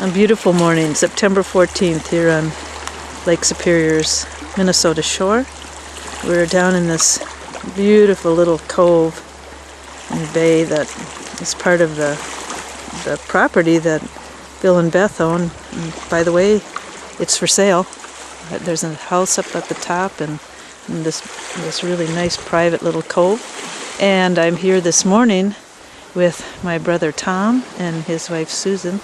A beautiful morning, September 14th, here on Lake Superior's Minnesota shore. We're down in this beautiful little cove and bay that is part of the property that Bill and Beth own. And by the way, it's for sale. There's a house up at the top and this really nice private little cove. And I'm here this morning with my brother Tom and his wife Susan,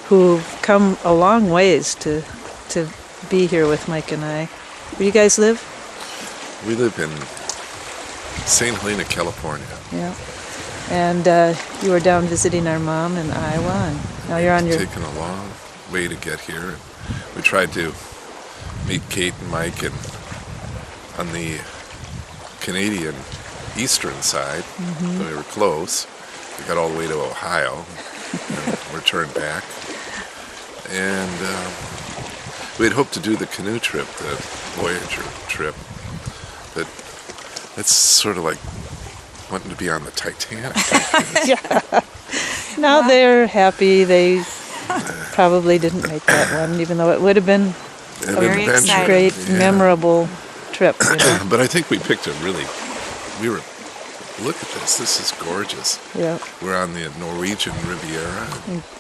who've come a long ways to be here with Mike and I. Where do you guys live? We live in St. Helena, California. Yeah. And you were down visiting our mom in Iowa, and now you're on your... Taken a long way to get here. And we tried to meet Kate and Mike on the Canadian eastern side. So we were close. We got all the way to Ohio and returned back. And we had hoped to do the canoe trip, the Voyager trip, but that's sort of like wanting to be on the Titanic. Yeah. Now they're happy. They probably didn't make that one, even though it would have been a Very exciting. great, memorable trip. You know? But I think we picked look at this. This is gorgeous. Yeah. We're on the Norwegian Riviera.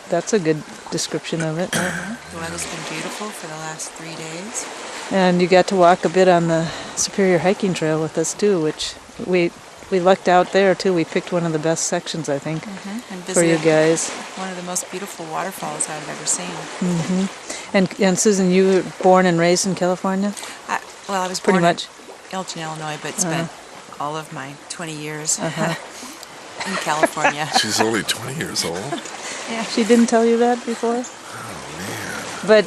That's a good description of it. The weather's been beautiful for the last 3 days. And you got to walk a bit on the Superior hiking trail with us too, which we lucked out there too. We picked one of the best sections, I think, And for you guys. One of the most beautiful waterfalls I've ever seen. And Susan, you were born and raised in California? I was Pretty born much. in Elgin, Illinois, but spent all of my 20 years in California. She's only 20 years old. Yeah. She didn't tell you that before? Oh, man. But,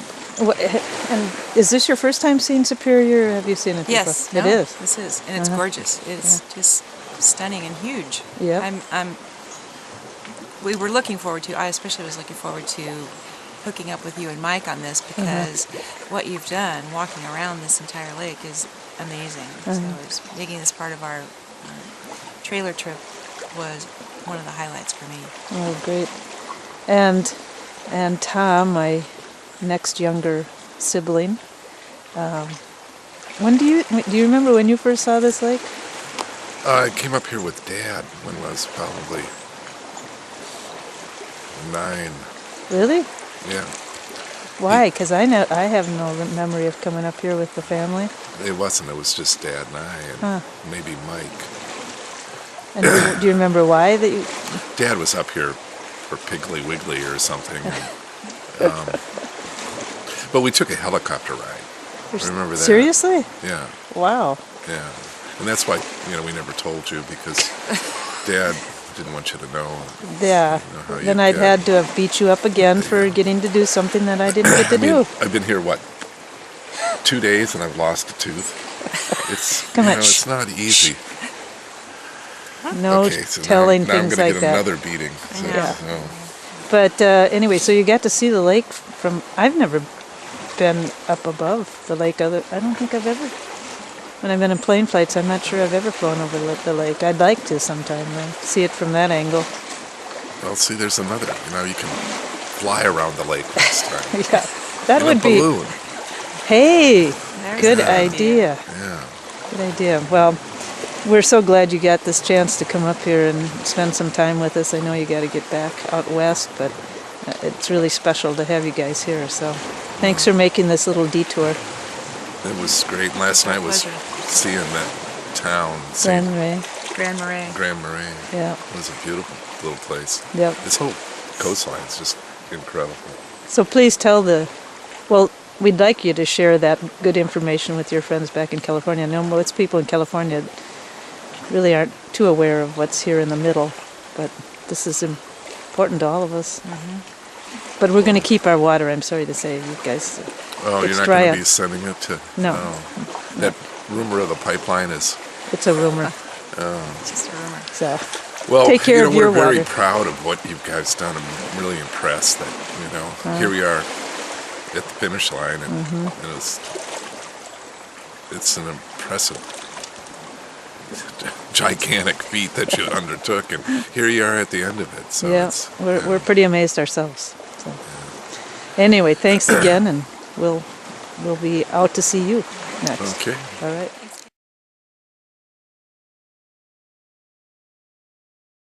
and is this your first time seeing Superior, or have you seen it before? Yes, It is. This is, and it's gorgeous. It's just stunning and huge. Yeah. We were looking forward to. I especially was looking forward to hooking up with you and Mike on this because what you've done, walking around this entire lake, is amazing. So it's making this part of our trailer trip was one of the highlights for me. Oh, great. And Tom, my next younger sibling, do you remember when you first saw this lake? I came up here with Dad when I was probably 9. Really? Yeah. Why? Because I have no memory of coming up here with the family. It wasn't. It was just Dad and I, and maybe Mike. And do you remember why that you? Dad was up here for Piggly Wiggly or something. But we took a helicopter ride. Remember that? Seriously? Yeah. Wow. Yeah. And that's why, we never told you, because Dad didn't want you to know. Yeah. Then I'd had to have beat you up again for getting to do something that I didn't get to do. I've been here, 2 days, and I've lost a tooth. It's it's not easy. No okay, so telling now things I'm like get that. another beating. So, Yeah. But anyway, so you got to see the lake from. I've never been up above the lake. I don't think I've ever. When I've been in plane flights, I'm not sure I've ever flown over the lake. I'd like to sometime, though. See it from that angle. Well, see, there's another. You can fly around the lake next time. Yeah, that In would a be. balloon. Hey, There's good an idea. Yeah. Good idea. Well, we're so glad you got this chance to come up here and spend some time with us. I know you got to get back out west, but it's really special to have you guys here. So thanks for making this little detour. It was great. Last night was Pleasure. seeing that town, Grand Marais. Grand Marais. Yeah. It was a beautiful little place. Yep. This whole coastline is just incredible. So please tell we'd like you to share that good information with your friends back in California. I know most people in California really aren't too aware of what's here in the middle, but this is important to all of us. But we're going to keep our water, I'm sorry to say, you guys. Oh, It's you're not dry going up. to be sending it to... No. Oh. That rumor of the pipeline is... It's a rumor. It's just a rumor. So Well, take care of your we're very water. proud of what you guys done. I'm really impressed that, here we are at the finish line, and it's an impressive, gigantic feat that you undertook, and here you are at the end of it. So yeah, we're pretty amazed ourselves. So. Anyway, thanks again, and we'll be out to see you next. Okay. All right.